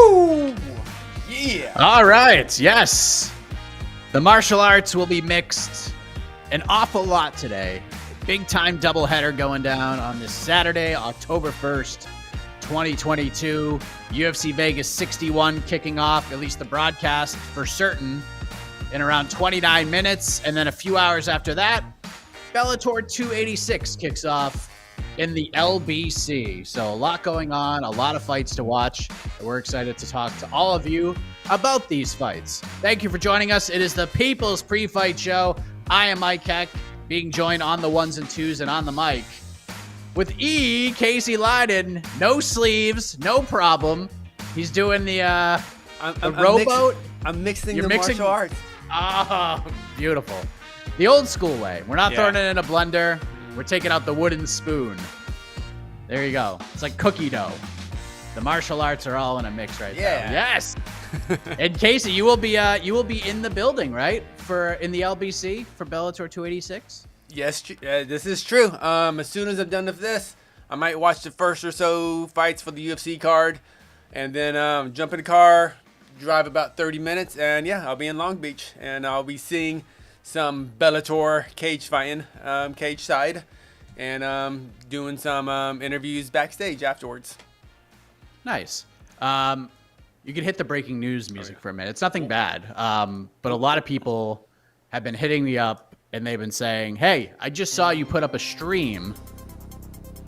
Woo! Yeah. All right. Yes. The martial arts will be mixed an awful lot today. Big time doubleheader going down on this Saturday, October 1st, 2022. UFC Vegas 61 kicking off, at least the broadcast for certain, in around 29 minutes. And then a few hours after that, Bellator 286 kicks off in the LBC. So a lot going on, a lot of fights to watch. We're excited to talk to all of you about these fights. Thank you for joining us. It is the People's Pre-Fight Show. I am Mike Heck, being joined on the ones and twos and on the mic with Casey Leydon. No sleeves, no problem. He's doing the rowboat. I'm mixing the martial arts. Oh, beautiful. The old school way. We're not throwing it in a blender. We're taking out the wooden spoon. There you go. It's like cookie dough. The martial arts are all in a mix right there. Yes. And Casey, you will be in the building, right? In the LBC for Bellator 286. Yes, this is true. As soon as I'm done with this, I might watch the first or so fights for the UFC card, and then jump in the car, drive about 30 minutes, and I'll be in Long Beach, and I'll be seeing some Bellator cage fighting, cage side, and doing some interviews backstage afterwards. Nice. You can hit the breaking news music for a minute. It's nothing bad, but a lot of people have been hitting me up, and they've been saying, hey, I just saw you put up a stream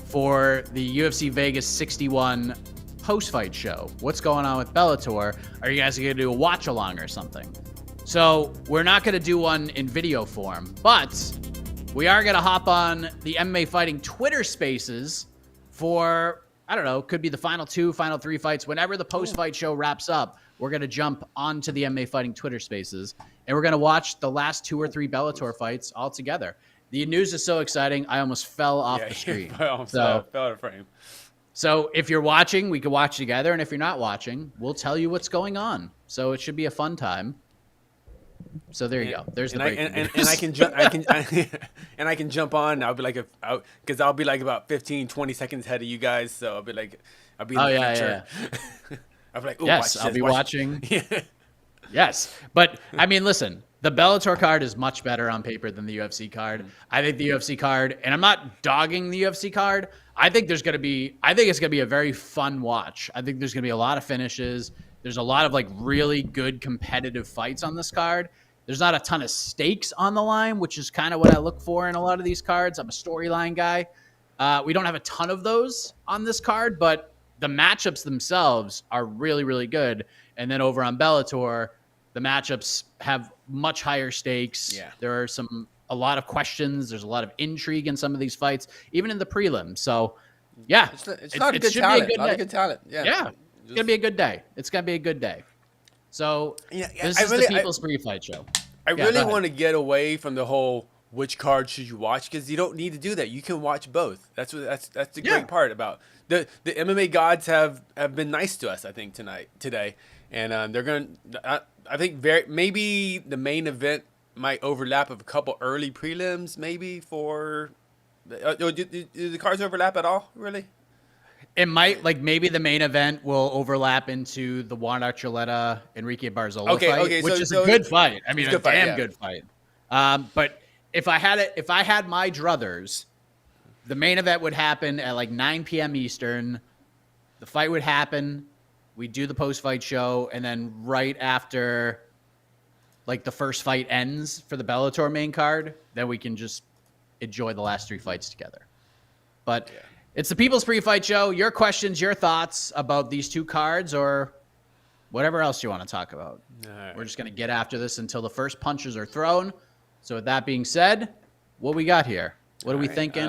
for the UFC Vegas 61 post-fight show. What's going on with Bellator? Are you guys going to do a watch-along or something? So we're not going to do one in video form, but we are going to hop on the MMA Fighting Twitter Spaces for, I don't know, could be the final 2, final 3 fights. Whenever the post-fight show wraps up, we're going to jump onto the MMA Fighting Twitter Spaces, and we're going to watch the last 2 or 3 Bellator fights all together. The news is so exciting, I almost fell off the screen. Fell out of frame. So if you're watching, we can watch together, and if you're not watching, we'll tell you what's going on. So it should be a fun time. So there you go. There's the breaking news. And I can jump. I can jump on. I'll be like, because I'll be like about 15, 20 seconds ahead of you guys. So I'll be in the future. I'll be like, yes, I'll be watching. Yes, but I mean, listen, the Bellator card is much better on paper than the UFC card. I think the UFC card, and I'm not dogging the UFC card. I think it's gonna be a very fun watch. I think there's gonna be a lot of finishes. There's a lot of like really good competitive fights on this card. There's not a ton of stakes on the line, which is kind of what I look for in a lot of these cards. I'm a storyline guy. We don't have a ton of those on this card, but the matchups themselves are really, really good. And then over on Bellator, the matchups have much higher stakes. Yeah. There are a lot of questions. There's a lot of intrigue in some of these fights, even in the prelims. So, yeah. It's not a good talent. A lot of good talent. Yeah. It's going to be a good day. It's going to be a good day. So, this is the People's Pre-Fight Show. I really want to get away from the whole which card should you watch, because you don't need to do that. You can watch both. That's the great part about the MMA gods have been nice to us, I think, today. And they're going to, I think maybe the main event might overlap with a couple early prelims, maybe for, do the cards overlap at all, really? It might, like maybe the main event will overlap into the Juan Archuleta Enrique Barzola fight, which is a good fight. I mean, a damn good fight. But if I had my druthers, the main event would happen at like 9 p.m. Eastern. The fight would happen. We'd do the post-fight show, and then right after, like the first fight ends for the Bellator main card, then we can just enjoy the last 3 fights together. But it's the People's Pre-Fight Show. Your questions, your thoughts about these 2 cards, or whatever else you want to talk about. Right. We're just going to get after this until the first punches are thrown. So with that being said, what we got here? What are we thinking?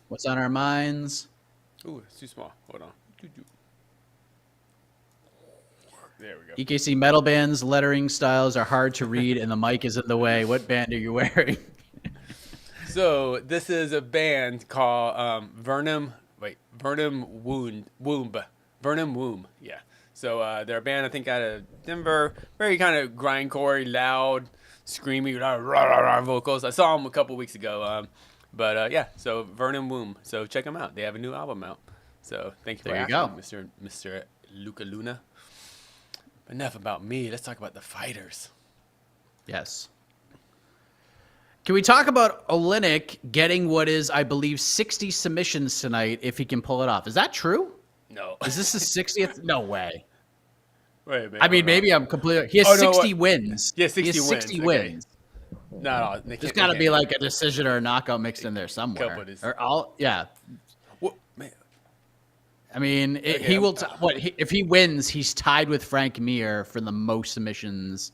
What's on our minds? Ooh, it's too small. Hold on. There we go. EKC metal bands, lettering styles are hard to read, and the mic is in the way. What band are you wearing? So this is a band called Vernum Womb. Yeah. So they're a band, I think, out of Denver. Very kind of grindcore, loud, screamy, rah, rah, rah, vocals. I saw them a couple weeks ago. So Vernum Womb. So check them out. They have a new album out. So thank you for asking, Mr. Luca Luna. enough about me. Let's talk about the fighters. Yes. Can we talk about Oleinik getting what is, I believe, 60 submissions tonight if he can pull it off? Is that true? No. Is this his 60th? No way. Wait a minute. I mean, maybe I'm completely... He has 60 wins. Yeah, 60 he has 60 wins. Okay. No. There's got to be like a decision or a knockout mixed in there somewhere. Or all, yeah. What, man. I mean, he will... if he wins, he's tied with Frank Mir for the most submissions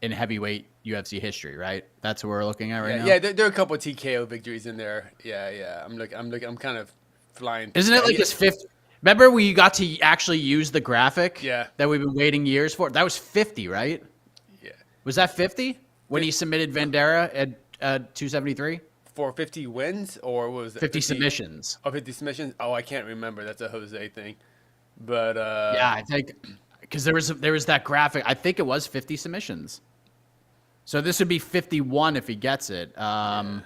in heavyweight UFC history, right? That's what we're looking at right now. Yeah, there are a couple of TKO victories in there. Yeah. I'm kind of flying. Isn't it like his fifth? Remember we got to actually use the graphic? Yeah. That we've been waiting years for. That was 50, right? Yeah. Was that 50 when he submitted Vandera at 273? For 50 wins, or what was it? 50 submissions. Oh, 50 submissions. Oh, I can't remember. That's a Jose thing. But yeah, I think because there was that graphic. I think it was 50 submissions. So this would be 51 if he gets it. I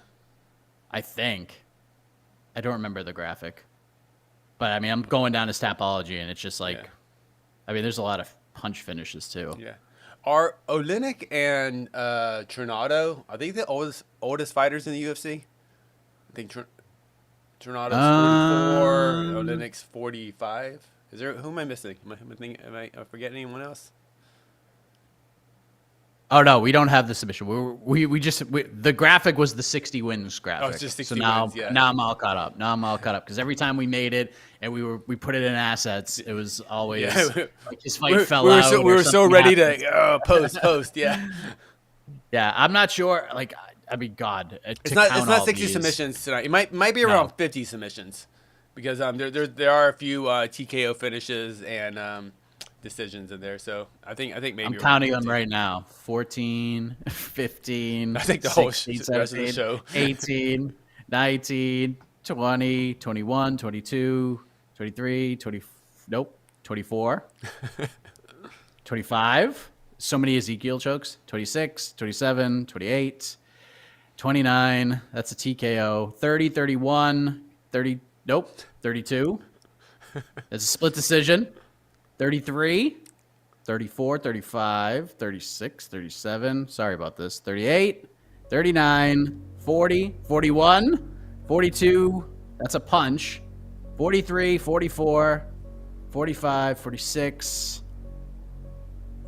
think. I don't remember the graphic. But, I mean, I'm going down to Tapology, and it's just like, I mean, there's a lot of punch finishes, too. Yeah. Are Oleinik and Trinado, are they the oldest fighters in the UFC? I think Trinado's 44, Oleinik's 45. Who am I missing? Am I forgetting anyone else? Oh no, we don't have the submission. The graphic was the 60 wins graphic. Oh, it's just 60 wins. Yeah. Now I'm all caught up. Because every time we made it and we put it in assets, it was always like his fight fell out. We were so ready to post. Yeah. Yeah, I'm not sure. Like, I mean, God, it's not 60 submissions tonight. It might be around 50 submissions, because there are a few TKO finishes and decisions in there, so I think maybe I'm counting them right now. 14, 15, I think the 16, whole rest of the show. 18, 19, 20, 21, 22, 23, 24, 25. So many Ezekiel chokes. 26, 27, 28, 29. That's a TKO. 30, 31, 30. Nope. 32. That's a split decision. 33, 34, 35, 36, 37. Sorry about this. 38, 39, 40, 41, 42. That's a punch. 43, 44, 45, 46,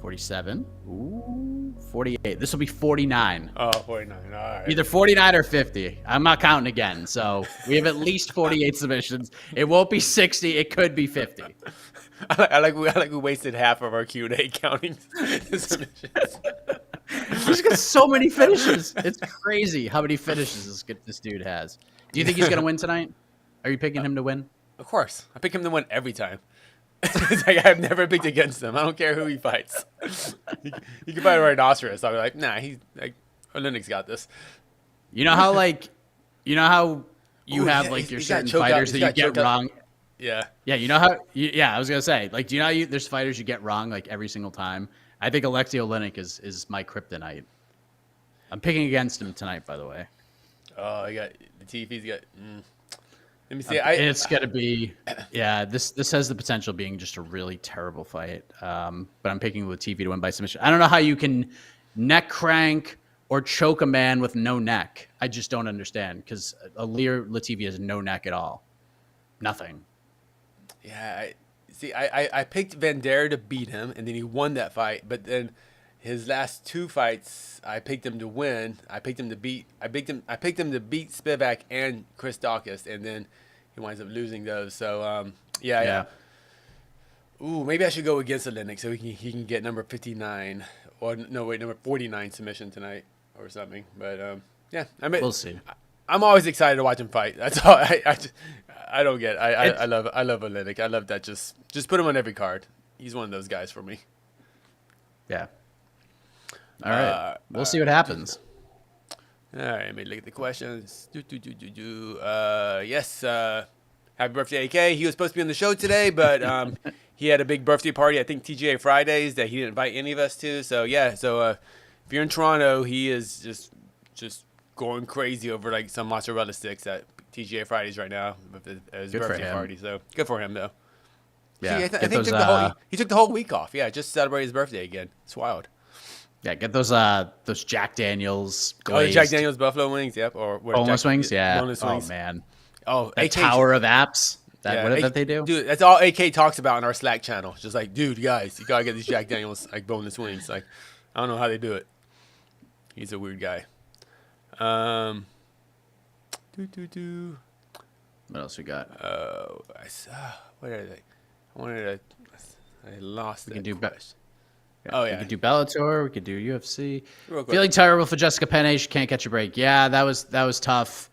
47. Ooh, 48. This will be 49. Oh, 49. All right. Either 49 or 50. I'm not counting again. So we have at least 48 submissions. It won't be 60. It could be 50. I like we wasted half of our Q&A counting submissions. He's got so many finishes. It's crazy how many finishes this dude has. Do you think he's going to win tonight? Are you picking him to win? Of course. I pick him to win every time. It's like I've never picked against him. I don't care who he fights. He can fight a rhinoceros. I'll be like, nah, Oleinik's got this. You know how you have your certain fighters that you get wrong? Yeah. Yeah, you know how I was going to say, like, do you know how there's fighters you get wrong like every single time? I think Alexei Oleinik is my kryptonite. I'm picking against him tonight, by the way. Oh, he got the TV's got Let me see. It's going to be, this has the potential of being just a really terrible fight. But I'm picking Latifi to win by submission. I don't know how you can neck crank or choke a man with no neck. I just don't understand, because Ilir Latifi has no neck at all. Nothing. Yeah, I picked Vandera to beat him, and then he won that fight. But then his last two fights, I picked him to win. I picked him to beat Spivak and Chris Dawkins, and then he winds up losing those. So yeah. Ooh, maybe I should go against Oleinik so he can get number 59 or number 49 submission tonight or something. But yeah, I mean, we'll see. I'm always excited to watch him fight. That's all. I don't get. I love Oleinik. I love that. Just put him on every card. He's one of those guys for me. Yeah. All right. We'll see what happens. All right. Let me look at the questions. Yes. Happy birthday, AK. He was supposed to be on the show today, but he had a big birthday party. I think TGA Fridays that he didn't invite any of us to. So yeah. So if you're in Toronto, he is just going crazy over like some mozzarella sticks at TGA Fridays right now with his birthday party. So good for him though. Yeah, See, I think he took the whole week off. Yeah, just to celebrate his birthday again. It's wild. Yeah, get those Jack Daniels glazed. Oh, the Jack Daniels buffalo wings. Yep, or what? Boneless wings. Yeah. Boneless wings. Oh man. Oh, that AK, tower of apps. That they do. Dude, that's all AK talks about in our Slack channel. Just like, dude, guys, you gotta get these Jack Daniels like boneless wings. Like, I don't know how they do it. He's a weird guy. What else we got? I saw. What are they? I lost. We can do question. Oh yeah, we could do Bellator. We could do UFC. Feeling terrible for Jessica Penne. She can't catch a break. Yeah, that was tough.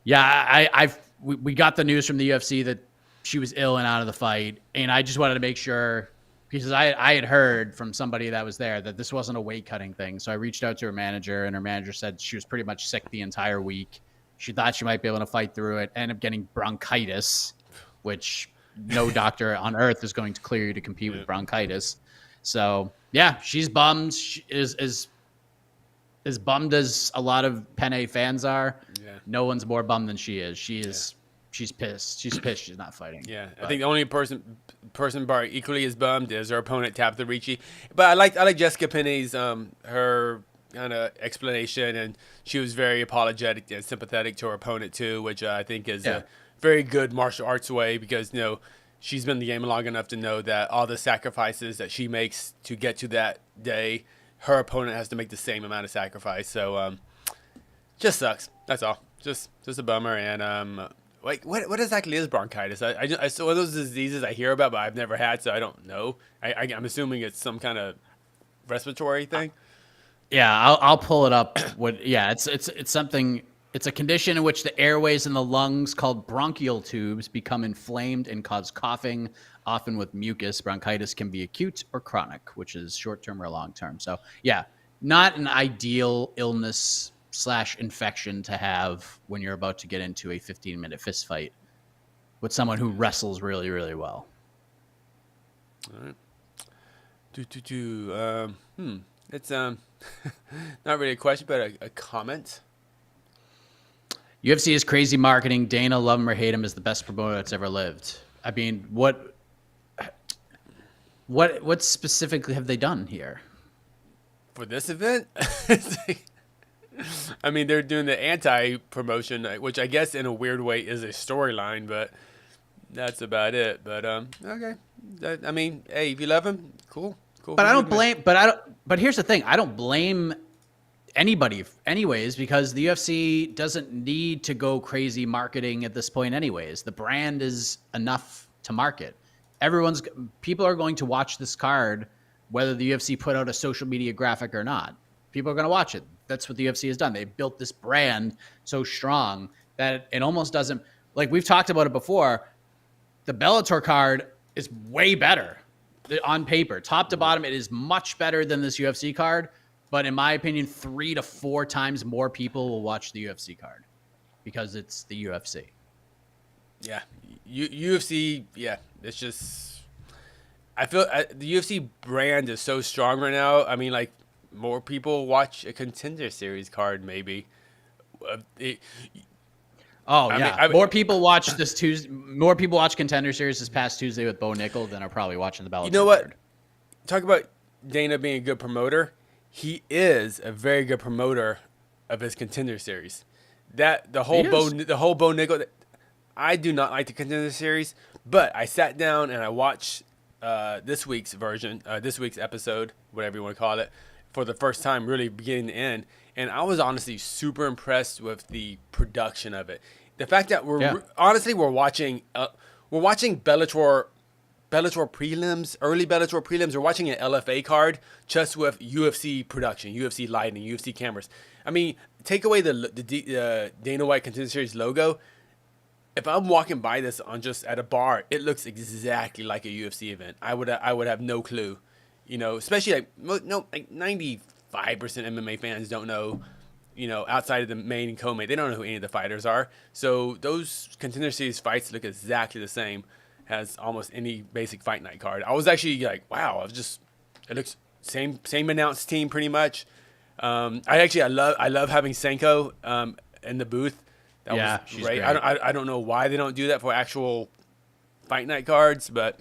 Yeah, we got the news from the UFC that she was ill and out of the fight, and I just wanted to make sure because I had heard from somebody that was there that this wasn't a weight cutting thing. So I reached out to her manager, and her manager said she was pretty much sick the entire week. She thought she might be able to fight through it. Ended up getting bronchitis, which no doctor on earth is going to clear you to compete with bronchitis. So yeah, she's bummed. She is as bummed as a lot of Penne fans are. Yeah. No one's more bummed than she is. She's pissed. She's pissed she's not fighting. Yeah. But I think the only person bar equally as bummed is her opponent Tabitha Ricci. But I like Jessica Penne's her kind of explanation, and she was very apologetic and sympathetic to her opponent too, which I think is a very good martial arts way because she's been in the game long enough to know that all the sacrifices that she makes to get to that day, her opponent has to make the same amount of sacrifice. So just sucks. That's all. Just a bummer. And what exactly is bronchitis? I saw one of those diseases I hear about, but I've never had, so I don't know. I'm assuming it's some kind of respiratory thing. Yeah, I'll pull it up. It's something. It's a condition in which the airways in the lungs, called bronchial tubes, become inflamed and cause coughing, often with mucus. Bronchitis can be acute or chronic, which is short-term or long-term. So, yeah, not an ideal illness / infection to have when you're about to get into a 15-minute fist fight with someone who wrestles really, really well. All right. It's not really a question, but a comment. UFC is crazy marketing. Dana, love him or hate him, is the best promoter that's ever lived. I mean, what specifically have they done here for this event? I mean, they're doing the anti-promotion, which I guess in a weird way is a storyline, but that's about it. But okay. I mean, hey, if you love him, cool. But I don't blame. But here's the thing: I don't blame anybody, anyways, because the UFC doesn't need to go crazy marketing at this point, anyways. The brand is enough to market. People are going to watch this card, whether the UFC put out a social media graphic or not. People are going to watch it. That's what the UFC has done. They built this brand so strong that it almost doesn't, like we've talked about it before. The Bellator card is way better on paper, top to bottom. It is much better than this UFC card. But in my opinion, 3 to 4 times more people will watch the UFC card because it's the UFC. Yeah, UFC. Yeah, it's just. I feel the UFC brand is so strong right now. I mean, like more people watch a Contender Series card, maybe. More people watch this Tuesday. More people watch Contender Series this past Tuesday with Bo Nickel than are probably watching the Bellator. You know what? Card. Talk about Dana being a good promoter. He is a very good promoter of his Contender Series. The whole Bo Nickel. I do not like the Contender Series, but I sat down and I watched this week's version, this week's episode, whatever you want to call it, for the first time, really beginning to end. And I was honestly super impressed with the production of it. The fact that we're watching Bellator prelims, early Bellator prelims. We're watching an LFA card just with UFC production, UFC lighting, UFC cameras. I mean, take away the Dana White Contender Series logo. If I'm walking by this just at a bar, it looks exactly like a UFC event. I would have no clue, especially like 95% MMA fans don't know, outside of the main and co-main, they don't know who any of the fighters are. So those Contender Series fights look exactly the same as almost any basic fight night card. I was actually like, wow, it looks same announced team pretty much. I love having Senko in the booth. That was great. Great. I don't know why they don't do that for actual fight night cards, but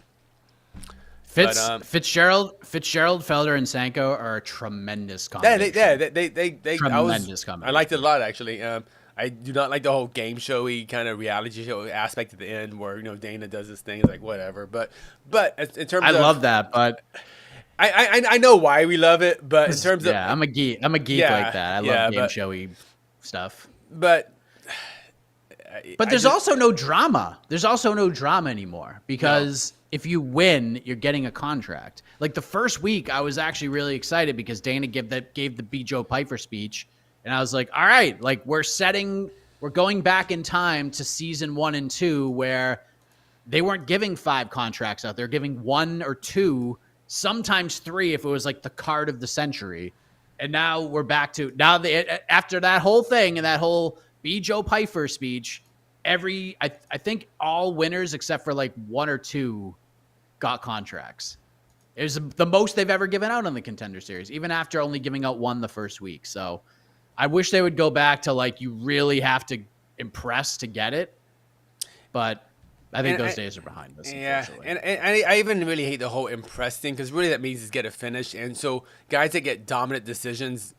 Fitzgerald, Felder, and Sanko are a tremendous combination. They tremendous combination. I liked it a lot, actually. I do not like the whole game showy kind of reality show aspect at the end where, you know, Dana does this thing. It's like, whatever. But in terms of... I love that, but... I know why we love it, but in terms of... Yeah, I'm a geek like that. I love game showy stuff. But there's also no drama. There's also no drama anymore because if you win, you're getting a contract. Like the first week, I was actually really excited because Dana gave the B. Joe Pyfer speech. And I was like, all right, like we're going back in time to season 1 and 2 where they weren't giving 5 contracts out. They're giving 1 or 2, sometimes 3 if it was like the card of the century. And now we're back to after that whole thing and that whole B. Joe Pyfer speech, I think all winners except for like 1 or 2 got contracts. It was the most they've ever given out on the Contender Series, even after only giving out 1 the first week. So I wish they would go back to like you really have to impress to get it, but I think those days are behind us. Yeah, and I even really hate the whole impress thing because really that means is get a finish, and so guys that get dominant decisions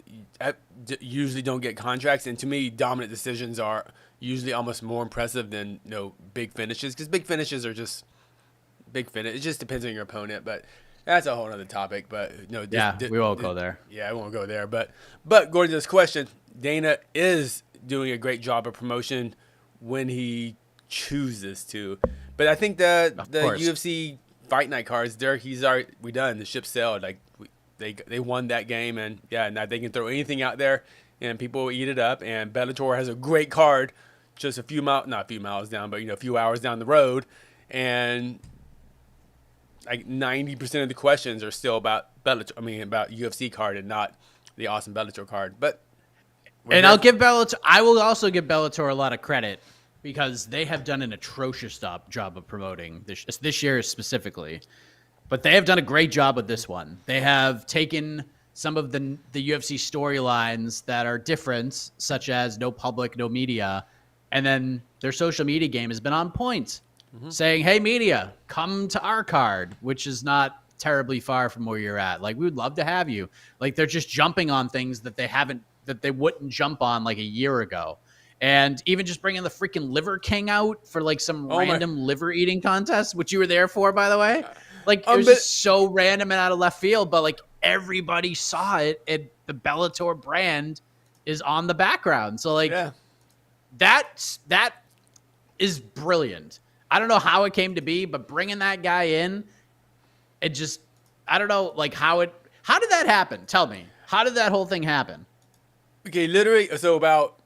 usually don't get contracts, and to me, dominant decisions are usually almost more impressive than big finishes because big finishes are just big finish. It just depends on your opponent, but. That's a whole other topic, but we won't go there. Yeah, I won't go there. But going to this question, Dana is doing a great job of promotion when he chooses to. But I think the UFC fight night cards, we done. The ship sailed. Like they won that game, and now they can throw anything out there, and people will eat it up. And Bellator has a great card, just not a few miles down, but a few hours down the road, and. Like 90% of the questions are still about Bellator. I mean, about UFC card and not the awesome Bellator card. But I will also give Bellator a lot of credit because they have done an atrocious job of promoting this year specifically. But they have done a great job with this one. They have taken some of the UFC storylines that are different, such as no public, no media, and then their social media game has been on point. Mm-hmm. Saying, hey, media, come to our card, which is not terribly far from where you're at. Like, we would love to have you. Like, they're just jumping on things that they wouldn't jump on like a year ago. And even just bringing the freaking Liver King out for like some random liver eating contest, which you were there for, by the way. Like, it was just so random and out of left field, but like everybody saw it. And the Bellator brand is on the background. So like that is brilliant. I don't know how it came to be, but bringing that guy in, I don't know, like how did that happen? Tell me, how did that whole thing happen? Okay, literally, so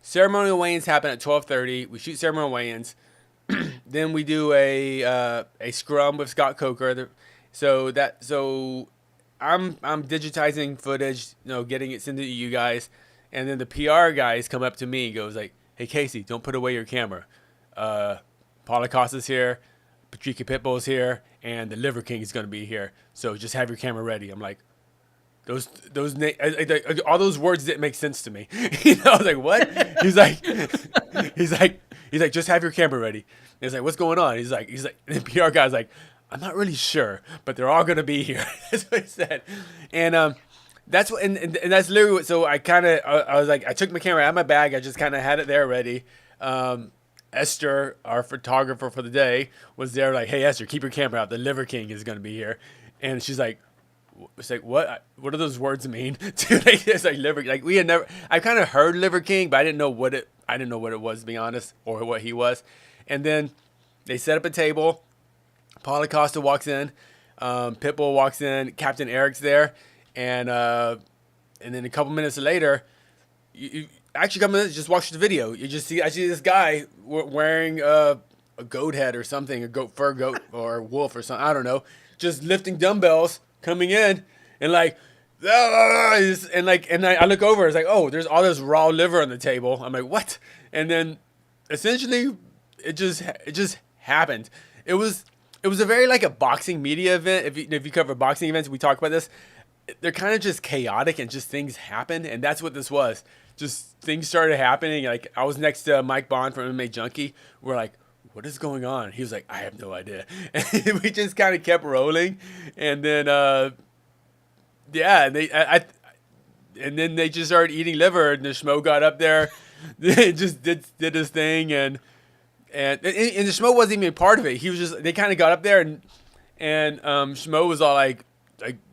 ceremonial weigh-ins happen at 12:30. We shoot ceremonial weigh-ins. Then we do a scrum with Scott Coker. So I'm digitizing footage, getting it sent to you guys, and then the PR guys come up to me and goes like, "Hey Casey, don't put away your camera. Paulo Costa's here, Patricio Pitbull's here, and the Liver King is going to be here. So just have your camera ready." I'm like, all those words didn't make sense to me. I was like, what? He's like, just have your camera ready. And he's like, what's going on? He's like, and the PR guy's like, I'm not really sure, but they're all going to be here. That's what he said. And that's what, and that's literally what. So I was like, I took my camera out of my bag. I just kind of had it there ready. Esther, our photographer for the day, was there like, hey, Esther, keep your camera out. The Liver King is going to be here. And she's like, it's like, what do those words mean? Dude, it's like Liver, like we had never, I kind of heard Liver King, but I didn't know what it was, to be honest, or what he was. And then they set up a table. Paulo Costa walks in. Pitbull walks in. Captain Eric's there. And then a couple minutes later, actually, a couple minutes, just watch the video. I see this guy wearing a goat head or something, a fur goat or wolf or something. I don't know. Just lifting dumbbells, coming in, and like, and I look over. It's like, oh, there's all this raw liver on the table. I'm like, what? And then, essentially, it just happened. It was a very like a boxing media event. If you cover boxing events, we talk about this. They're kind of just chaotic and just things happen, and that's what this was. Just things started happening. Like I was next to Mike Bond from MMA Junkie. We're like, what is going on? He was like, I have no idea. And we just kind of kept rolling. And then, and then they just started eating liver, and the Schmo got up there, just did his thing, and the Schmo wasn't even a part of it. He was just, they kind of got up there, and Schmo was all like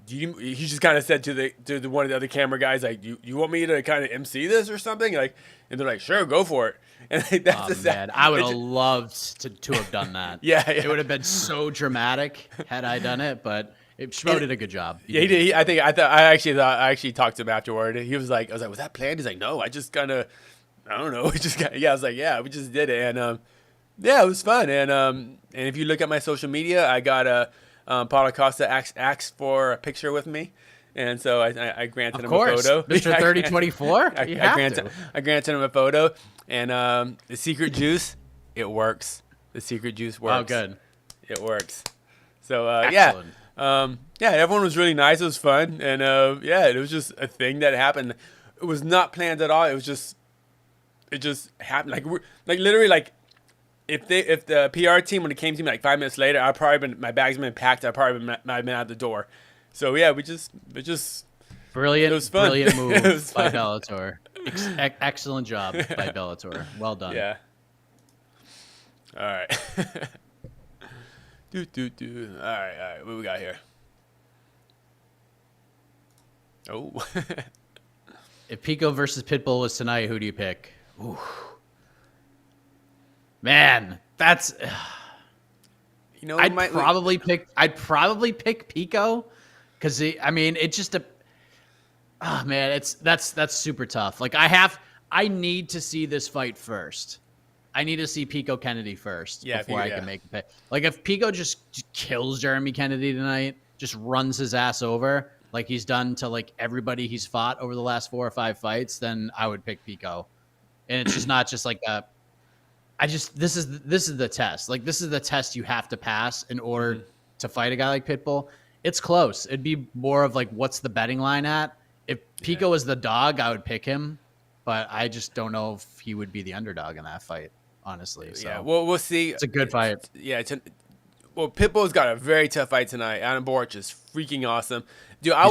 he just kind of said to one of the other camera guys, like, you want me to kind of MC this or something, like, and they're like, sure, go for it. And like, that's man, I would have loved to have done that. Yeah, it would have been so dramatic had I done it, but. Schmo did a good job. He did. I actually talked to him afterward. He was like, I was like, was that planned? He's like, no, I just kind of, I don't know. We just got, I was like, yeah, we just did it. And, it was fun. And if you look at my social media, I got Paulo Costa asked for a picture with me. And so I granted him a photo. Mr. 3024? I granted him a photo. And the secret juice, it works. The secret juice works. Oh, good. It works. So, excellent. Everyone was really nice. It was fun, and it was just a thing that happened. It was not planned at all. It just happened. Like literally, like if the PR team when it came to me like 5 minutes later, my bags been packed. I probably might have been out the door. So yeah, we just brilliant. It was fun. Brilliant move by Bellator. Excellent job by Bellator. Well done. Yeah. All right. All right. What we got here? Oh. If Pico versus Pitbull was tonight, who do you pick? Ooh. Man, that's. I'd probably pick Pico, because it's just a. Oh man, that's super tough. Like I need to see this fight first. I need to see Pico Kennedy first before I can make a pick. Like if Pico just kills Jeremy Kennedy tonight, just runs his ass over like he's done to like everybody he's fought over the last 4 or 5 fights, then I would pick Pico. And it's just not just like this is the test. Like this is the test you have to pass in order to fight a guy like Pitbull. It's close. It'd be more of like, what's the betting line at? If Pico was the dog, I would pick him, but I just don't know if he would be the underdog in that fight. Honestly, so yeah, we'll see. It's a good fight. Yeah, Pitbull's got a very tough fight tonight. Adam Borch is freaking awesome, dude. I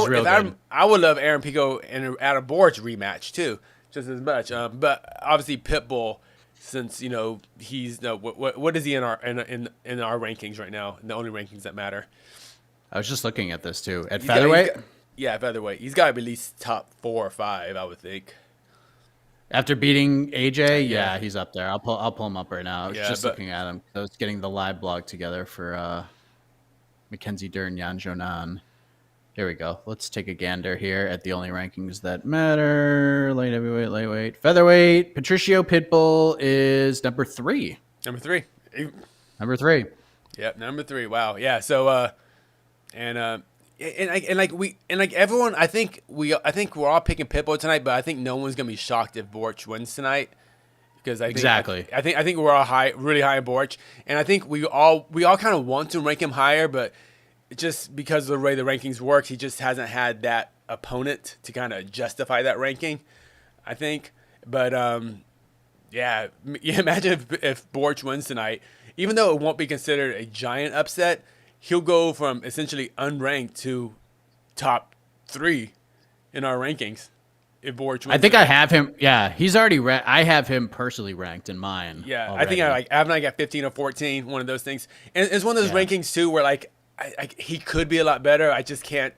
would love Aaron Pico and Adam Borch rematch too, just as much. But obviously Pitbull, since he's what is he in our rankings right now? The only rankings that matter. I was just looking at this too. At featherweight, featherweight. He's got to be at least top 4 or 5, I would think. After beating AJ, yeah, he's up there. I'll pull him up right now. I was just looking at him. I was getting the live blog together for Mackenzie, Dern, Xiaonan. Here we go. Let's take a gander here at the only rankings that matter. Light heavyweight, lightweight, featherweight. Patricio Pitbull is number 3. Number 3. Number 3. Yep, number 3. Wow. Yeah. So everyone, I think we're all picking Pitbull tonight, but I think no one's gonna be shocked if Borch wins tonight, because I think we're all really high in Borch, and I think we all kind of want to rank him higher, but just because of the way the rankings work, he just hasn't had that opponent to kind of justify that ranking, I think. But imagine if Borch wins tonight, even though it won't be considered a giant upset. He'll go from essentially unranked to top 3 in our rankings. If Borch wins, I think I have him. Yeah, he's already. I have him personally ranked in mine. Yeah, already. I think I got 15 or 14. One of those things, and it's one of those rankings too, where like he could be a lot better. I just can't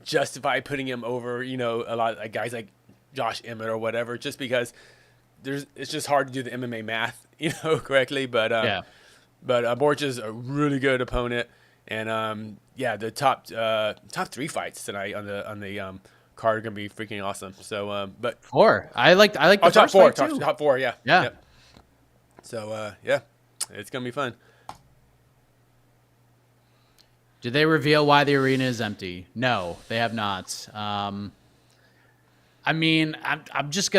justify putting him over a lot of like guys like Josh Emmett or whatever, just because it's just hard to do the MMA math correctly. But Borch is a really good opponent. And the top 3 fights tonight on the card are gonna be freaking awesome. So, but 4. I like the top first 4, fight too. top 4, yeah. Yep. So it's gonna be fun. Did they reveal why the arena is empty? No, they have not. I'm just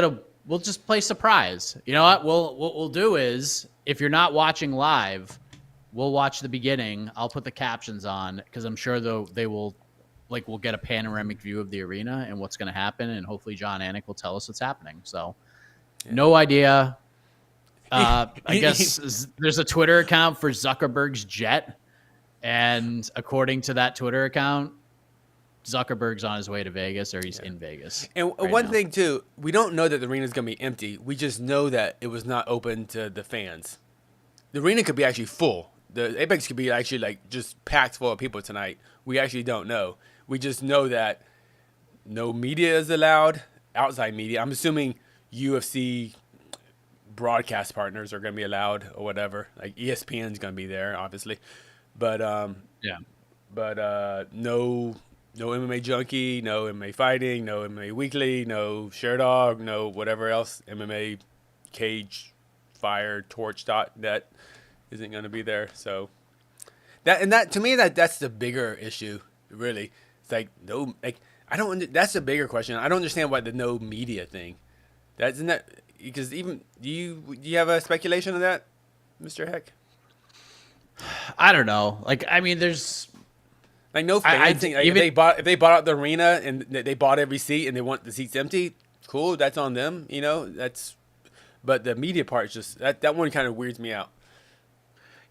we'll just play surprise. You know what we'll do is, if you're not watching live, we'll watch the beginning. I'll put the captions on, because I'm sure we'll get a panoramic view of the arena and what's going to happen, and hopefully John Anik will tell us what's happening. So, no idea. I guess there's a Twitter account for Zuckerberg's jet. And according to that Twitter account, Zuckerberg's on his way to Vegas, or he's in Vegas. And one thing, too, we don't know that the arena is going to be empty. We just know that it was not open to the fans. The arena could be actually full. The Apex could be actually like just packed full of people tonight. We actually don't know. We just know that no media is allowed, outside media. I'm assuming UFC broadcast partners are going to be allowed or whatever. Like ESPN's going to be there, obviously. But no MMA Junkie, no MMA Fighting, no MMA Weekly, no Sherdog, no whatever else. MMA Cage Fire Torch.net isn't going to be there. So that to me that's the bigger issue, really. It's like no, like I don't. That's the bigger question. I don't understand why the no media thing. Isn't that because even do you have a speculation on that, Mr. Heck? I don't know. Like I mean, there's. Like no fans thing. Like, if they bought out the arena and they bought every seat and they want the seats empty, cool. That's on them. You know, but the media part is just that one kind of weirds me out.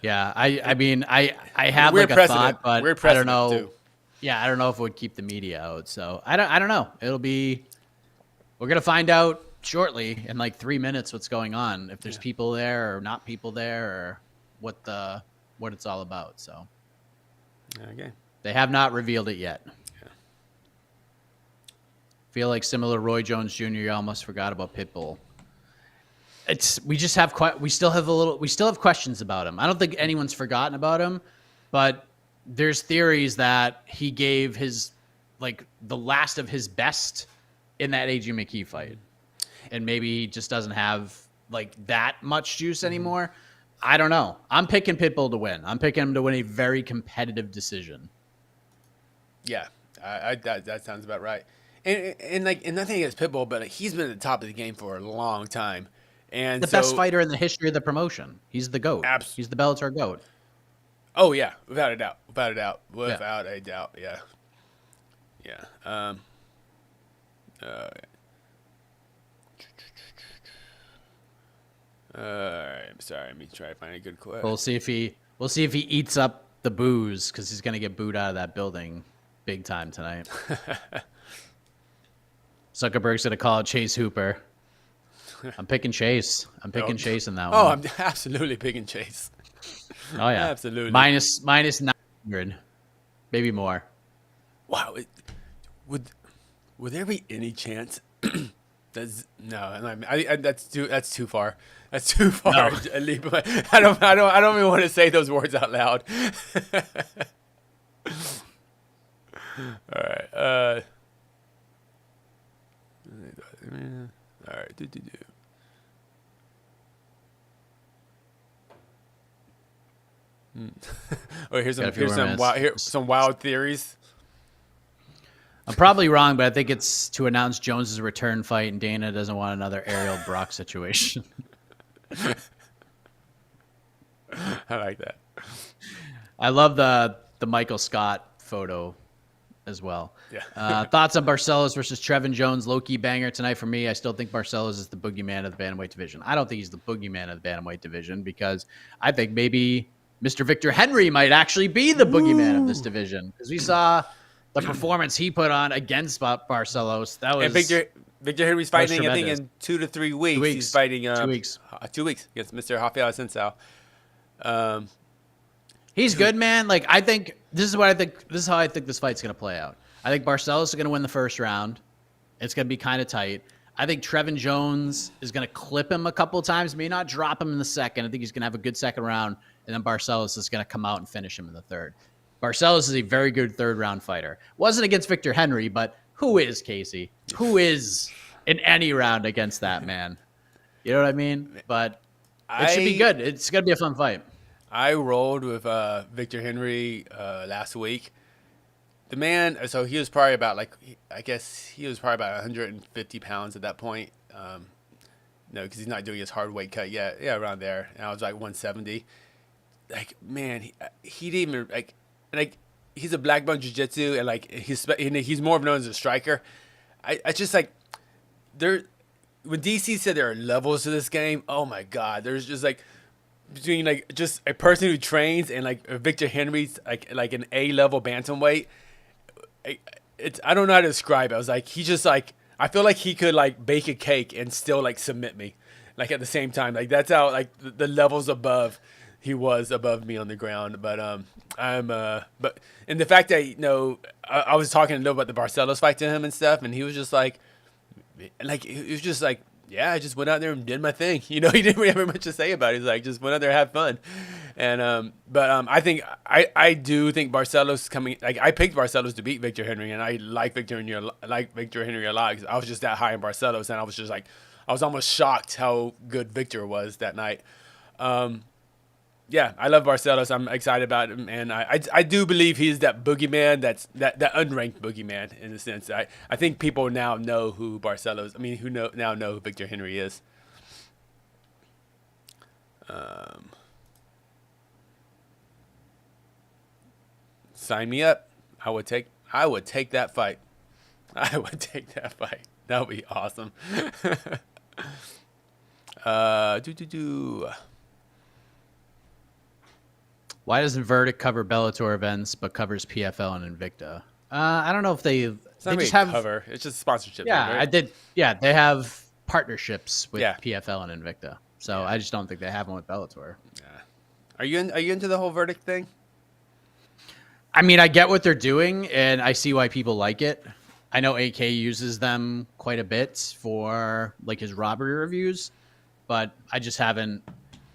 Yeah, I mean I have like a thought, but I don't know. Too. Yeah, I don't know if it would keep the media out. So I don't know. We're gonna find out shortly in like 3 minutes what's going on. If there's people there or not people there or what it's all about. So okay. They have not revealed it yet. Yeah. Feel like similar to Roy Jones Jr. You almost forgot about Pitbull. We still have questions about him. I don't think anyone's forgotten about him, but there's theories that he gave his like the last of his best in that AJ McKee fight, and maybe he just doesn't have like that much juice anymore. I don't know. I'm picking Pitbull to win. I'm picking him to win a very competitive decision. Yeah, that sounds about right. And nothing against Pitbull, but he's been at the top of the game for a long time. And the best fighter in the history of the promotion. He's the GOAT. He's the Bellator GOAT. Oh yeah, without a doubt. Yeah. Yeah. I'm sorry. Let me try to find a good quote. We'll see if he eats up the booze because he's gonna get booed out of that building big time tonight. Zuckerberg's gonna call it Chase Hooper. I'm picking Chase. Chase in that one. Oh, I'm absolutely picking Chase. Oh yeah, absolutely. Minus 900, maybe more. Wow, would there be any chance? That's too far. That's too far. No. I don't even want to say those words out loud. All right. All right. Oh, here's some wild theories. I'm probably wrong, but I think it's to announce Jones's return fight, and Dana doesn't want another Ariel Brock situation. I like that. I love the Michael Scott photo as well. Yeah. Thoughts on Barcelos versus Trevin Jones? Low-key banger tonight for me. I still think Barcelos is the boogeyman of the bantamweight division. I don't think he's the boogeyman of the bantamweight division because I think maybe Mr. Victor Henry might actually be the boogeyman of this division because we saw the performance he put on against Barcelos. That was and Victor Henry's fighting. I think in 2 to 3 weeks. 2 weeks. He's fighting 2 weeks. 2 weeks against Mr. Rafael Assunção. He's good, man. Like I think this is how I think this fight's gonna play out. I think Barcelos is gonna win the first round. It's gonna be kind of tight. I think Trevin Jones is gonna clip him a couple of times, may not drop him in the second. I think he's gonna have a good second round, and then Barcelos is gonna come out and finish him in the third. Barcelos is a very good third round fighter. Wasn't against Victor Henry, but who is Casey? Who is in any round against that man? You know what I mean? But it should be good. It's gonna be a fun fight. I rolled with Victor Henry last week. The man, so he was probably about 150 pounds at that point. No, because he's not doing his hard weight cut yet. Yeah, around there. And I was like 170. Like, man, he didn't even like he's a black belt jiu-jitsu and like he's more known as a striker. I just like when DC said there are levels to this game, oh my God, there's just like between like just a person who trains and like Victor Henry's like an A-level bantamweight. I don't know how to describe it. I was like, he just like, I feel like he could like bake a cake and still like submit me, like at the same time. Like that's how like the levels above he was above me on the ground. But but and the fact that I was talking a little about the Barcelos fight to him and stuff, and he was just like he was just like, yeah, I just went out there and did my thing. He didn't really have much to say about it. He's like, just went out there, have fun. And I do think Barcelos coming. Like I picked Barcelos to beat Victor Henry, and I like Victor Henry a lot. 'Cause I was just that high in Barcelos, and I was just like, I was almost shocked how good Victor was that night. Yeah, I love Barcelos. I'm excited about him, and I do believe he's that boogeyman. That's that unranked boogeyman in a sense. I think people now know who Barcelos. I mean, now know who Victor Henry is. Sign me up. I would take that fight. I would take that fight. That would be awesome. Why doesn't Verdict cover Bellator events but covers PFL and Invicta? I don't know if they just have cover. It's just sponsorship. Yeah, thing, right? I did. Yeah, they have partnerships with Yeah. PFL and Invicta. So I just don't think they have one with Bellator. Yeah. Are you into the whole Verdict thing? I mean, I get what they're doing, and I see why people like it. I know AK uses them quite a bit for like his robbery reviews, but I just haven't.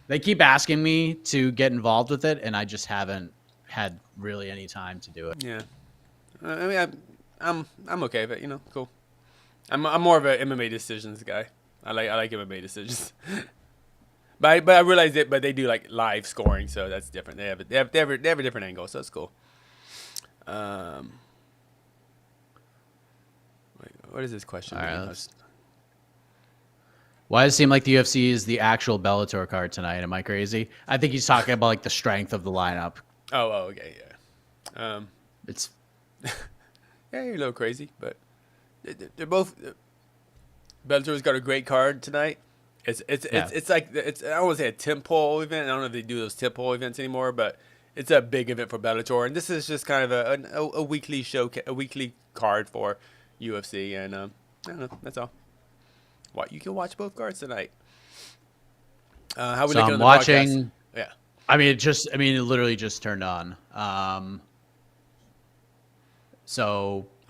They keep asking me to get involved with it, and I just haven't had really any time to do it. Yeah, I mean, I'm okay with it. Cool. I'm more of a MMA decisions guy. I like MMA decisions. but I realize it. But they do like live scoring, so that's different. They have a different angle, so it's cool. Wait, what is this question? All right, why does it seem like the UFC is the actual Bellator card tonight? Am I crazy? I think he's talking about like the strength of the lineup. Oh, okay, yeah. It's yeah, you're a little crazy, but they're both. Bellator's got a great card tonight. It's like I don't want to say a tentpole event. I don't know if they do those tentpole events anymore, but it's a big event for Bellator, and this is just kind of a weekly show, a weekly card for UFC, and I don't know. That's all. You can watch both cards tonight. How we so looking I'm on the watching. podcast? Yeah. It literally just turned on.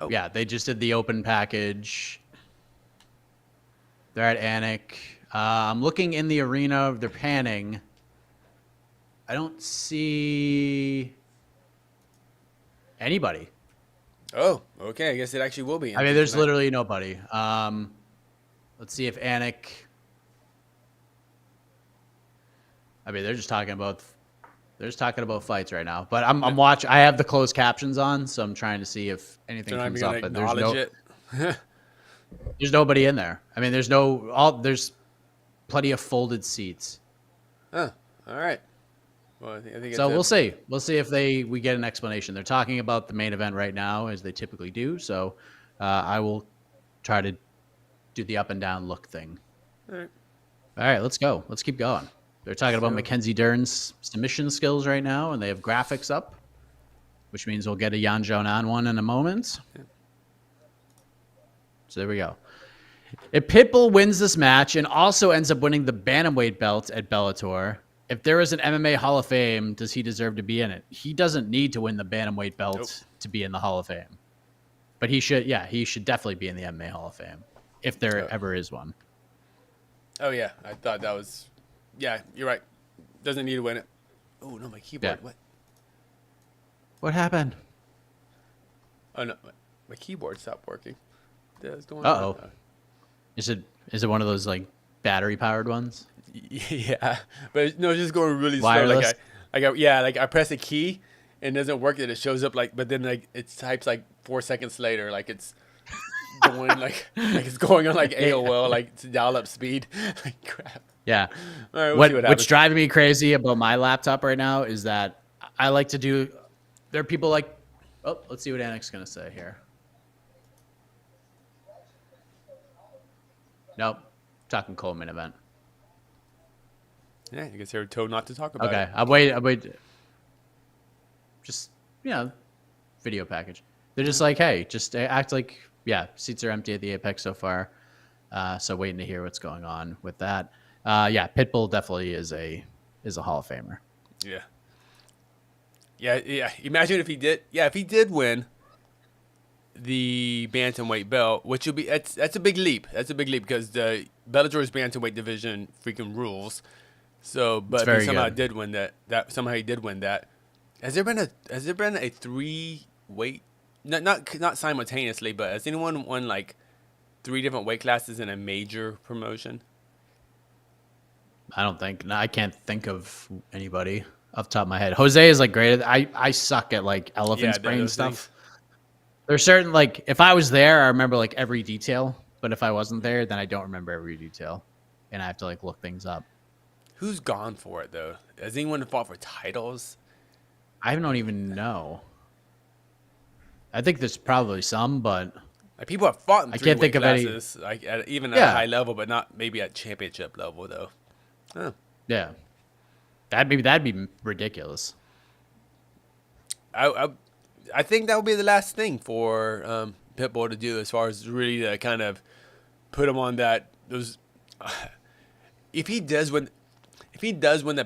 Yeah, they just did the open package. They're at Anik. I'm looking in the arena. They're panning. I don't see anybody. Oh, okay. I guess it actually will be. I mean, there's literally nobody. Let's see if Anik. I mean, they're just talking about fights right now. But I'm watching. I have the closed captions on, so I'm trying to see if anything comes up. But there's nobody in there. I mean, there's plenty of folded seats. Oh, all right. Well, I think so we'll see. We'll see if we get an explanation. They're talking about the main event right now, as they typically do. So I will try to do the up and down look thing. All right, let's go. Let's keep going. They're talking about Mackenzie Dern's submission skills right now, and they have graphics up, which means we'll get a Xiaonan one in a moment. Yeah. So there we go. If Pitbull wins this match and also ends up winning the bantamweight belt at Bellator, if there is an MMA Hall of Fame, does he deserve to be in it? He doesn't need to win the bantamweight belt to be in the Hall of Fame. But he should definitely be in the MMA Hall of Fame, if there ever is one. Oh, yeah. I thought that was... Yeah, you're right. Doesn't need to win it. Oh, no, my keyboard. Yeah. What happened? Oh, no. My keyboard stopped working. What's going on? on? Is it one of those, like, battery-powered ones? Yeah. But, no, it's just going really Wireless? slow. Like I press a key and it doesn't work, and it shows up, like, but then, like, it types, like, 4 seconds later, like, it's... going like it's going on like AOL, like to dial up speed. Like crap. Yeah. All right, we'll see what happens. What's driving me crazy about my laptop right now is that I like to do. There are people like. Oh, let's see what Anik's gonna say here. Nope. Talking co-main event. Yeah, I guess they were told not to talk about it. Okay, I wait. Just video package. They're just like, hey, just act like seats are empty at the Apex so far. So waiting to hear what's going on with that. Pitbull definitely is a Hall of Famer. Yeah. Imagine if he did. Yeah, if he did win the bantamweight belt, which would be that's a big leap. That's a big leap because the Bellator's bantamweight division freaking rules. So, but if he somehow did win that somehow he did win that. Has there been a 3-weight, not simultaneously, but has anyone won like 3 different weight classes in a major promotion? I don't think. No, I can't think of anybody off the top of my head. Jose is like great. I suck at like elephant's brain stuff. Things. There's certain like if I was there, I remember like every detail. But if I wasn't there, then I don't remember every detail, and I have to like look things up. Who's gone for it though? Has anyone fought for titles? I don't even know. I think there's probably some, but like people have fought in 3 weight classes, like even at a high level, but not maybe at championship level though. Huh. Yeah, that'd be ridiculous. I think that would be the last thing for Pitbull to do as far as really to kind of put him on that. Those if he does win that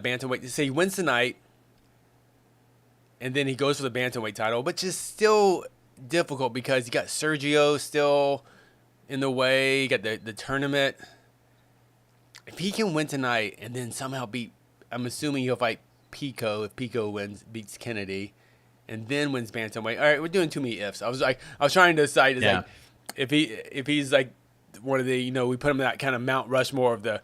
bantamweight, say he wins tonight, and then he goes for the bantamweight title, which is still difficult because you got Sergio still in the way. You got the tournament. If he can win tonight and then somehow I'm assuming he'll fight Pico if Pico beats Kennedy, and then wins bantamweight. All right, we're doing too many ifs. I was trying to decide like if he's like one of the we put him in that kind of Mount Rushmore of the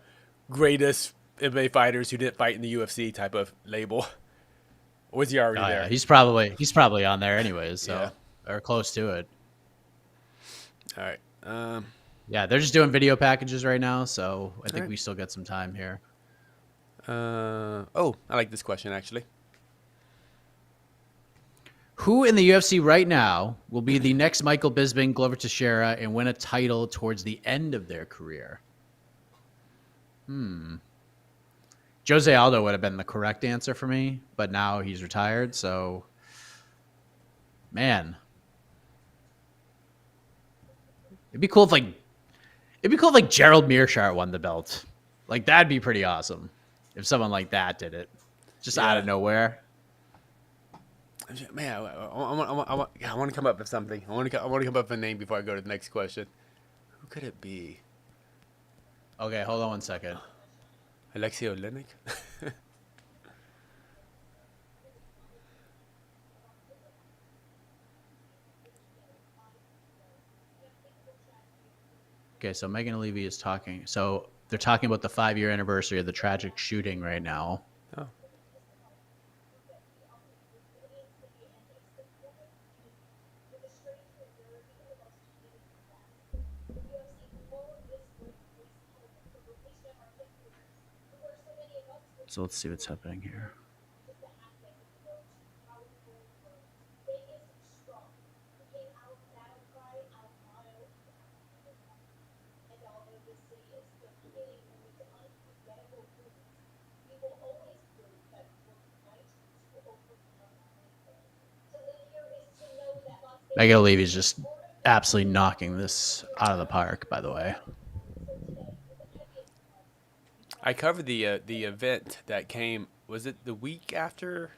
greatest MMA fighters who didn't fight in the UFC type of label. Or was he already there? Yeah, he's probably on there anyways, so or close to it. All right. They're just doing video packages right now, so I think we still got some time here. I like this question actually. Who in the UFC right now will be the next Michael Bisping, Glover Teixeira, and win a title towards the end of their career? Jose Aldo would have been the correct answer for me, but now he's retired, so man. It'd be cool if Gerald Meerschaert won the belt. Like that'd be pretty awesome if someone like that did it, just out of nowhere. Man, I want to come up with something. I want to come up with a name before I go to the next question. Who could it be? Okay, hold on one second. Oleinik? Okay, so Megan Levy is talking. So they're talking about the 5-year anniversary of the tragic shooting right now. Oh. So let's see what's happening here. Megan Levy's just absolutely knocking this out of the park, by the way. I covered the event that came. Was it the week after?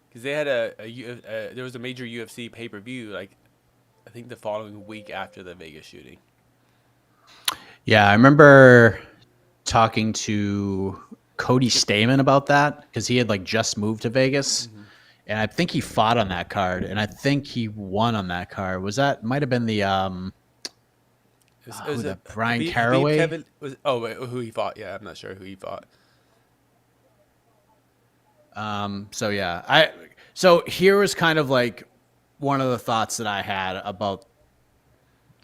Because they had there was a major UFC pay-per-view. Like, I think the following week after the Vegas shooting. Yeah, I remember talking to Cody Stamen about that because he had like just moved to Vegas, and I think he fought on that card, and I think he won on that card. Might have been the Brian Caraway? Who he fought? Yeah, I'm not sure who he fought. So here was kind of like one of the thoughts that I had about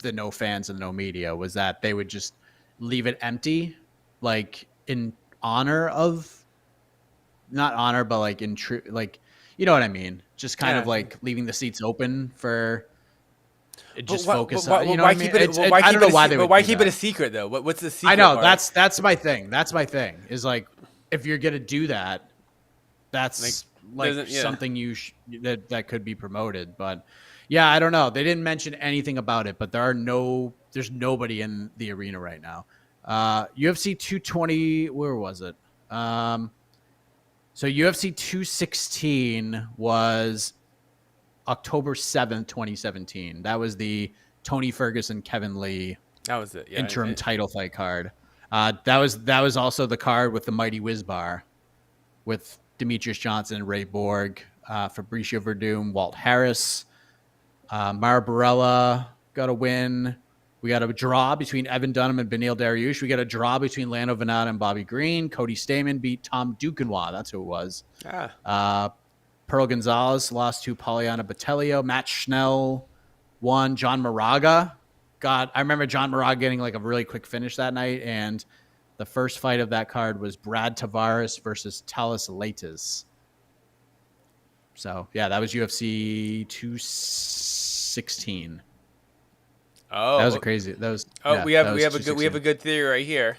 the no fans and no media was that they would just leave it empty, like in honor of, not honor, but like in true, like, you know what I mean? Just kind of like leaving the seats open for just focus on. Why keep it? I don't know why they would. Why keep it a secret though? What's the secret? I know part? that's my thing. That's my thing. Is like if you're gonna do that, that's like something that could be promoted. But yeah, I don't know. They didn't mention anything about it. But there's nobody in the arena right now. UFC 220. Where was it? So UFC 216 was October 7th, 2017. That was the Tony Ferguson, Kevin Lee interim title fight card. That was also the card with the Mighty Whiz Bar with Demetrius Johnson, Ray Borg, Fabricio Verdum, Walt Harris, Mara Barella got a win. We got a draw between Evan Dunham and Beneil Dariush. We got a draw between Lando Venata and Bobby Green. Cody Stamen beat Tom Duquesnoy. That's who it was. Pearl Gonzalez lost to Polyana Botelho. Matt Schnell won. John Moraga I remember John Moraga getting like a really quick finish that night. And the first fight of that card was Brad Tavares versus Talis Leites. So, yeah, that was UFC 216. Oh, that was crazy. We have a good theory right here.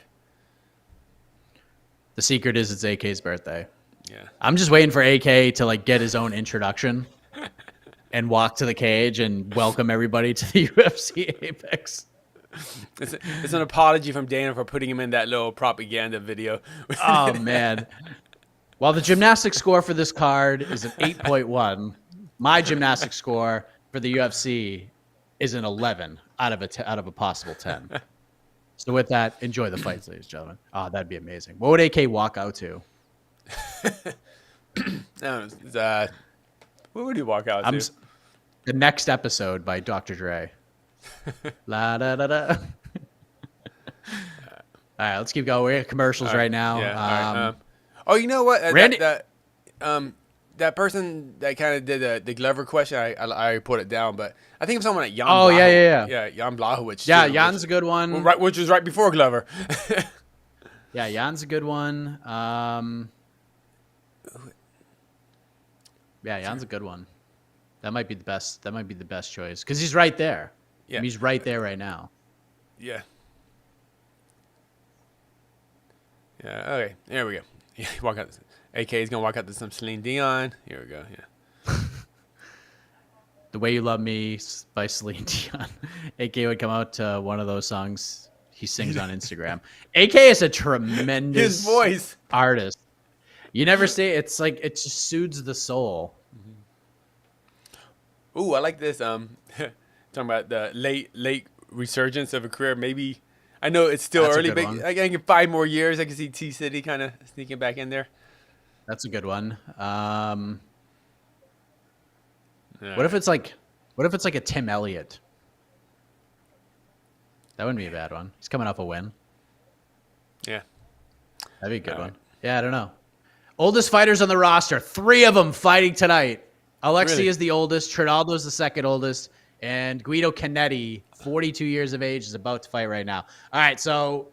The secret is it's AK's birthday. Yeah, I'm just waiting for AK to like get his own introduction and walk to the cage and welcome everybody to the UFC Apex. It's an apology from Dana for putting him in that little propaganda video. Oh man! Well, the gymnastics score for this card is an 8.1. My gymnastics score for the UFC is an 11 out of a possible 10. So with that, enjoy the fights, ladies and gentlemen. Oh, that'd be amazing. What would AK walk out to? What would he walk out to? The next episode by Dr. Dre. La da da da. All right, let's keep going. We're at commercials right now. Yeah, oh, you know what? Randy, that person that kind of did the Glover question, I put it down, but I think of someone like Jan. Oh, Blachowicz. Yeah, Jan Blachowicz. Yeah, Jan's a good one. Which was right before Glover. Yeah, Jan's a good one. Yeah, Jan's a good one. That might be the best. That might be the best choice because he's right there. Yeah, he's right there right now. Yeah. Yeah. Okay. There we go. Yeah, walk out. AK is gonna walk out to some Celine Dion. Here we go. Yeah. The Way You Love Me by Celine Dion. AK would come out to one of those songs he sings on Instagram. AK is a tremendous his voice artist. You never say it's like it just soothes the soul. Mm-hmm. Ooh, I like this. Talking about the late resurgence of a career. Maybe I know it's still early, but I think in 5 more years I can see T City kind of sneaking back in there. That's a good one. What if it's like a Tim Elliott? That wouldn't be a bad one. He's coming off a win. Yeah. That'd be a good one. Yeah, I don't know. Oldest fighters on the roster. 3 of them fighting tonight. Alexi is the oldest. Trinaldo is the second oldest. And Guido Canetti, 42 years of age, is about to fight right now. All right, so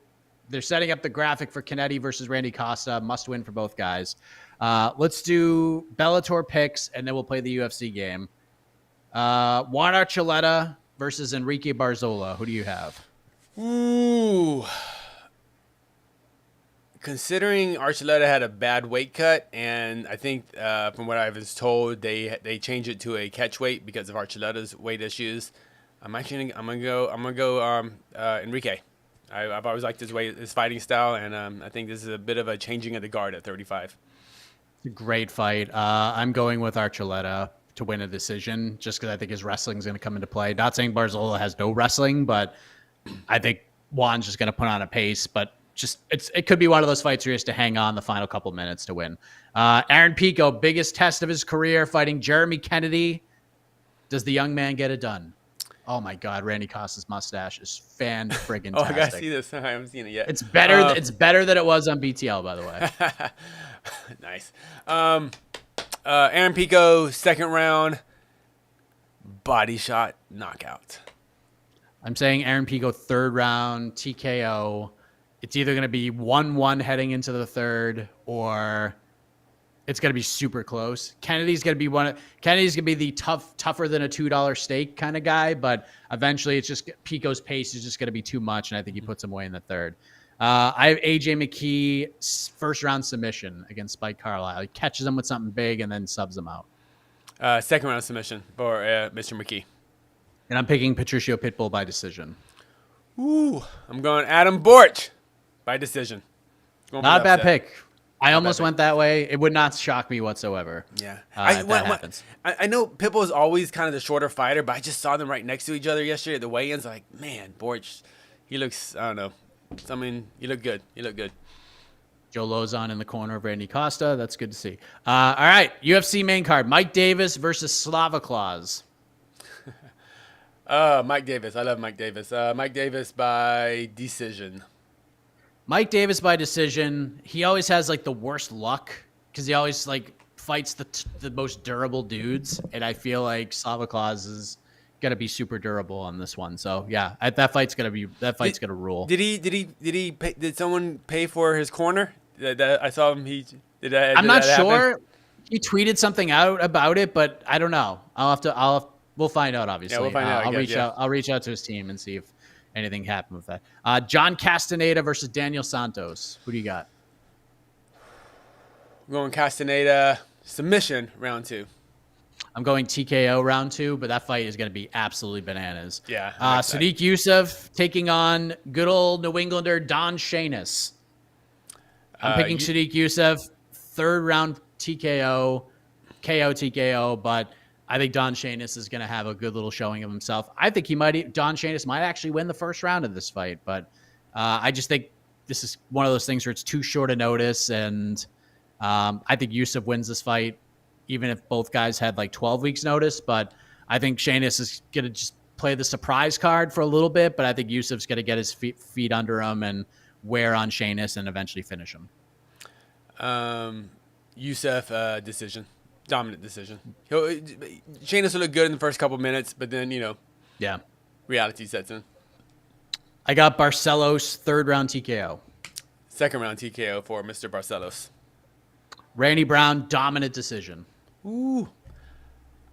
they're setting up the graphic for Canetti versus Randy Costa. Must win for both guys. Let's do Bellator picks, and then we'll play the UFC game. Juan Archuleta versus Enrique Barzola. Who do you have? Ooh. Considering Archuleta had a bad weight cut, and I think from what I was told, they changed it to a catch weight because of Archuleta's weight issues. I'm gonna go Enrique. I've always liked his fighting style, and I think this is a bit of a changing of the guard at 35. It's a great fight. I'm going with Archuleta to win a decision, just because I think his wrestling is going to come into play. Not saying Barzola has no wrestling, but I think Juan's just going to put on a pace. But it could be one of those fights where he has to hang on the final couple minutes to win. Aaron Pico, biggest test of his career, fighting Jeremy Kennedy. Does the young man get it done? Oh my God, Randy Costa's mustache is fan-friggin-tastic. Oh, I gotta see this. I haven't seen it yet. It's better. It's better than it was on BTL, by the way. Nice. Aaron Pico, second round, body shot, knockout. I'm saying Aaron Pico, third round, TKO. It's either going to be 1-1 heading into the third, or It's going to be super close. Kennedy's going to be the tougher than a $2 steak kind of guy, but eventually it's just Pico's pace is just going to be too much, and I think he puts him away in the third. I have AJ McKee first round submission against Spike Carlisle. He catches him with something big and then subs him out. Second round submission for Mr. McKee. And I'm picking Patricio Pitbull by decision. Ooh, I'm going Adam Borch by decision. Not a bad pick. I almost went that way. It would not shock me whatsoever. Yeah. If that happens. I know Pitbull is always kind of the shorter fighter, but I just saw them right next to each other yesterday at the weigh-ins. Like, man, Borch, he looks, I don't know. I mean, you look good. You look good. Joe Lozon in the corner of Randy Costa. That's good to see. All right, UFC main card. Mike Davis versus Slava Claus. Mike Davis. I love Mike Davis. Mike Davis by decision. Mike Davis by decision. He always has like the worst luck because he always like fights the most durable dudes, and I feel like Slava Claus is gonna be super durable on this one. So yeah, that fight's gonna rule. Did someone pay for his corner? I saw him. I'm not sure. Happen? He tweeted something out about it, but I don't know. We'll find out. Obviously, yeah, we'll find out. I'll reach out to his team and see if anything happened with that. John Castaneda versus Daniel Santos. Who do you got? I'm going Castaneda submission round 2. I'm going TKO round 2, but that fight is going to be absolutely bananas. Yeah. Sadiq Youssef taking on good old New Englander Don Shainis. I'm picking Sadiq Youssef, third round TKO, TKO, but I think Don Shainis is going to have a good little showing of himself. I think Don Shainis might actually win the first round of this fight, but I just think this is one of those things where it's too short a notice, and I think Youssef wins this fight, even if both guys had like 12 weeks notice. But I think Shainis is going to just play the surprise card for a little bit, but I think Youssef's going to get his feet under him and wear on Shainis and eventually finish him. Youssef decision. Dominant decision. Shainis will look good in the first couple minutes, but then, reality sets in. I got Barcelos, third round TKO. Second round TKO for Mr. Barcelos. Randy Brown, dominant decision. Ooh.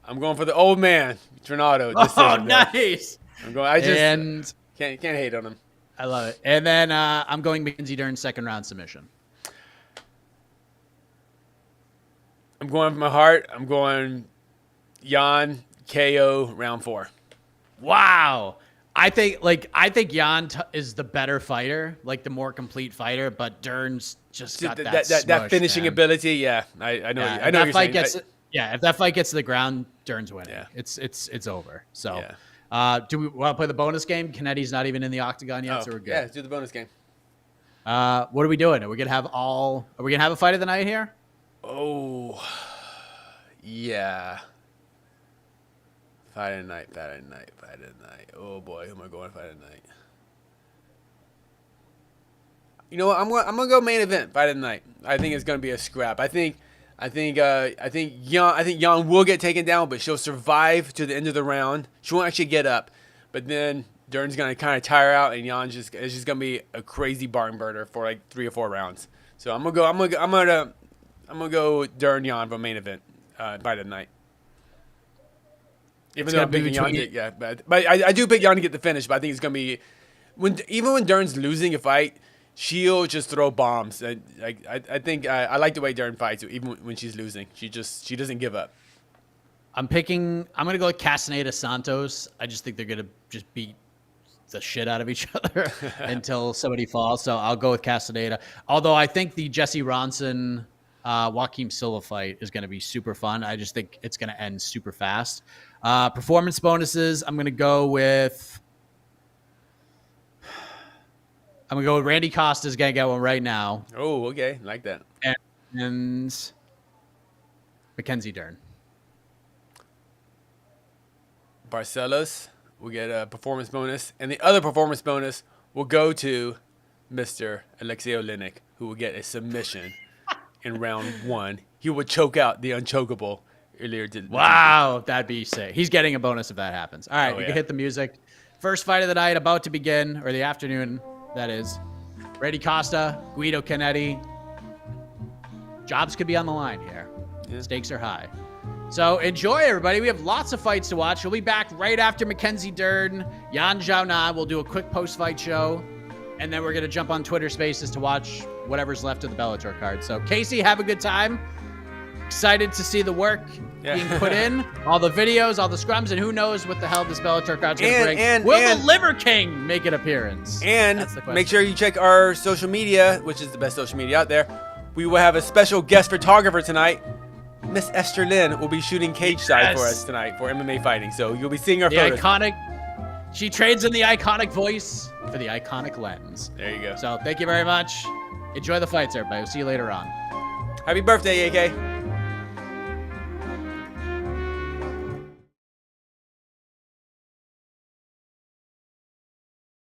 I'm going for the old man, Tornado decision. Oh, nice. I'm going. I just can't hate on him. I love it. And then I'm going Mackenzie Dern, second round submission. I'm going for my heart. I'm going Jan KO round 4. Wow. I think Jan is the better fighter, like the more complete fighter, but Dern's just got that finishing ability. Yeah, I know. I know. If that fight gets to the ground, Dern's winning. Yeah. It's over. So, do we want to play the bonus game? Kennedy's not even in the octagon yet, so we're good. Yeah, let's do the bonus game. What are we doing? Are we gonna have a fight of the night here? Oh, yeah. Fight of the night. Oh boy, who am I going to fight of the night? You know what? I'm gonna go main event. Fight of the night. I think it's gonna be a scrap. I think Jan will get taken down, but she'll survive to the end of the round. She won't actually get up, but then Dern's gonna kind of tire out, and Jan it's just gonna be a crazy barn burner for like 3 or 4 rounds. So I'm gonna go Dern Jan for main event. Fight of the night. Even though I'm picking Jan, but I do pick Jan to get the finish. But I think it's gonna be even when Dern's losing a fight, she'll just throw bombs. I like the way Dern fights, even when she's losing. She doesn't give up. I'm gonna go with Castaneda Santos. I just think they're gonna just beat the shit out of each other until somebody falls. So I'll go with Castaneda. Although I think the Jesse Ronson Joaquim Silva fight is going to be super fun. I just think it's going to end super fast. Performance bonuses, I'm going to go with Randy Costa's going to get one right now. Oh, okay. Like that. And Mackenzie Dern. Barcelos will get a performance bonus. And the other performance bonus will go to Mr. Alexei Oleinik, who will get a submission in round 1. He would choke out the unchokeable earlier. Wow, that'd be sick. He's getting a bonus if that happens. All right, we can hit the music. First fight of the night about to begin, or the afternoon, that is. Randy Costa, Guido Cannetti. Jobs could be on the line here. Yeah. Stakes are high. So enjoy, everybody. We have lots of fights to watch. We'll be back right after Mackenzie Dern, Xiaonan. We'll do a quick post-fight show, and then we're going to jump on Twitter Spaces to watch whatever's left of the Bellator card. So, Casey, have a good time. Excited to see the work being put in, all the videos, all the scrums, and who knows what the hell this Bellator card's going to bring. Will the Liver King make an appearance? And make sure you check our social media, which is the best social media out there. We will have a special guest photographer tonight. Miss Esther Lynn will be shooting cage side for us tonight for MMA fighting. So you'll be seeing our photos. She trades in the iconic voice for the iconic lens. There you go. So thank you very much. Enjoy the fights, everybody. We'll see you later on. Happy birthday, AK.